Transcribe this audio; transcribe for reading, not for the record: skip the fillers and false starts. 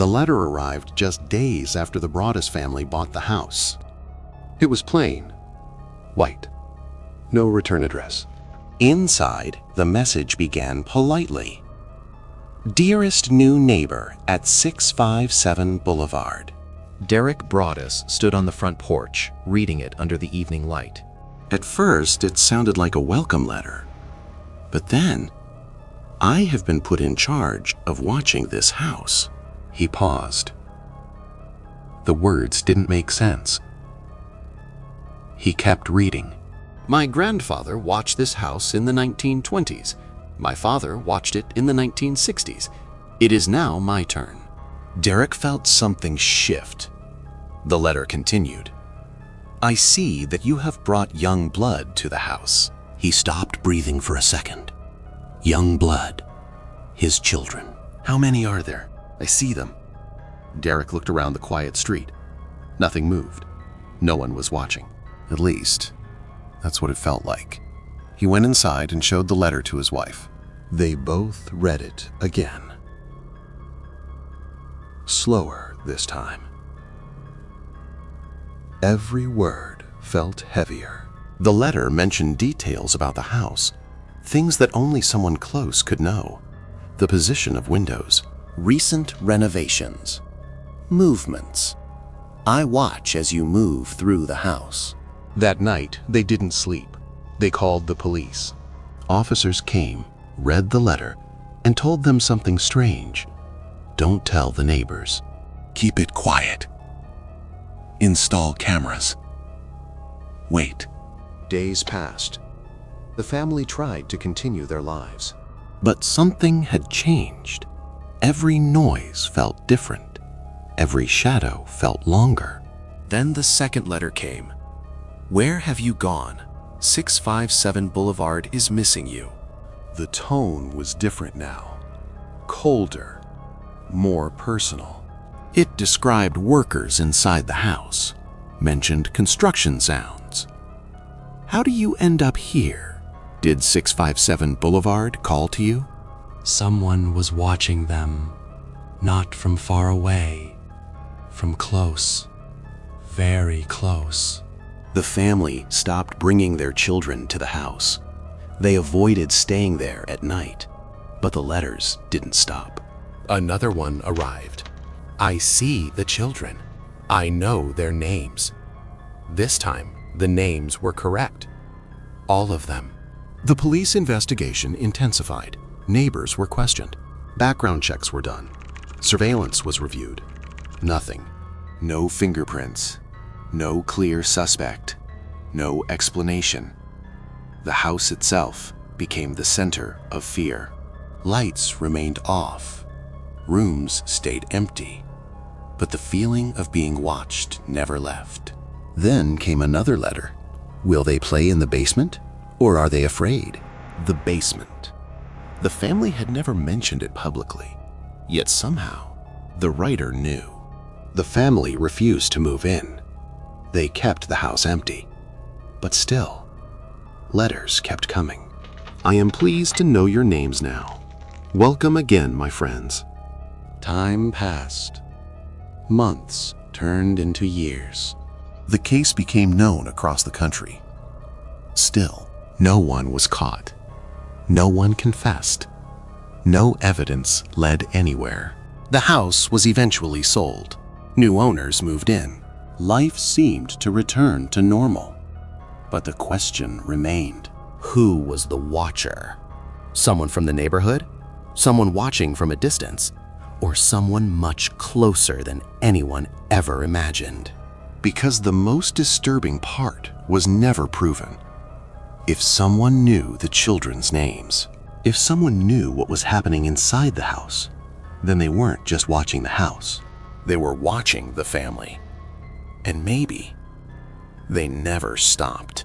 The letter arrived just days after the Broaddus family bought the house. It was plain, white, no return address. Inside, the message began politely. Dearest new neighbor at 657 Boulevard. Derek Broaddus stood on the front porch, reading it under the evening light. At first, it sounded like a welcome letter. But then, I have been put in charge of watching this house. He paused. The words didn't make sense. He kept reading. My grandfather watched this house in the 1920s. My father watched it in the 1960s. It is now my turn. Derek felt something shift. The letter continued. I see that you have brought young blood to the house. He stopped breathing for a second. Young blood. His children. How many are there? I see them. Derek looked around the quiet street. Nothing moved. No one was watching. At least, that's what it felt like. He went inside and showed the letter to his wife. They both read it again. Slower this time. Every word felt heavier. The letter mentioned details about the house, things that only someone close could know. The position of windows, recent renovations, movements. I watch as you move through the house. That night, they didn't sleep. They called the police. Officers came, read the letter, and told them something strange. Don't tell the neighbors. Keep it quiet. Install cameras. Wait. Days passed. The family tried to continue their lives. But something had changed. Every noise felt different. Every shadow felt longer. Then the second letter came. Where have you gone? 657 Boulevard is missing you. The tone was different now. Colder. More personal. It described workers inside the house, mentioned construction sounds. How do you end up here? Did 657 Boulevard call to you? Someone was watching them, not from far away, from close, very close. The family stopped bringing their children to the house. They avoided staying there at night, but the letters didn't stop. Another one arrived. I see the children. I know their names. This time, the names were correct. All of them. The police investigation intensified. Neighbors were questioned. Background checks were done. Surveillance was reviewed. Nothing. No fingerprints. No clear suspect. No explanation. The house itself became the center of fear. Lights remained off. Rooms stayed empty. But the feeling of being watched never left. Then came another letter. Will they play in the basement? Or are they afraid? The basement. The family had never mentioned it publicly. Yet somehow, the writer knew. The family refused to move in. They kept the house empty. But still, letters kept coming. I am pleased to know your names now. Welcome again, my friends. Time passed. Months turned into years. The case became known across the country. Still, no one was caught. No one confessed. No evidence led anywhere. The house was eventually sold. New owners moved in. Life seemed to return to normal. But the question remained. Who was the watcher? Someone from the neighborhood? Someone watching from a distance? Or someone much closer than anyone ever imagined? Because the most disturbing part was never proven. If someone knew the children's names, if someone knew what was happening inside the house, then they weren't just watching the house. They were watching the family. And maybe they never stopped.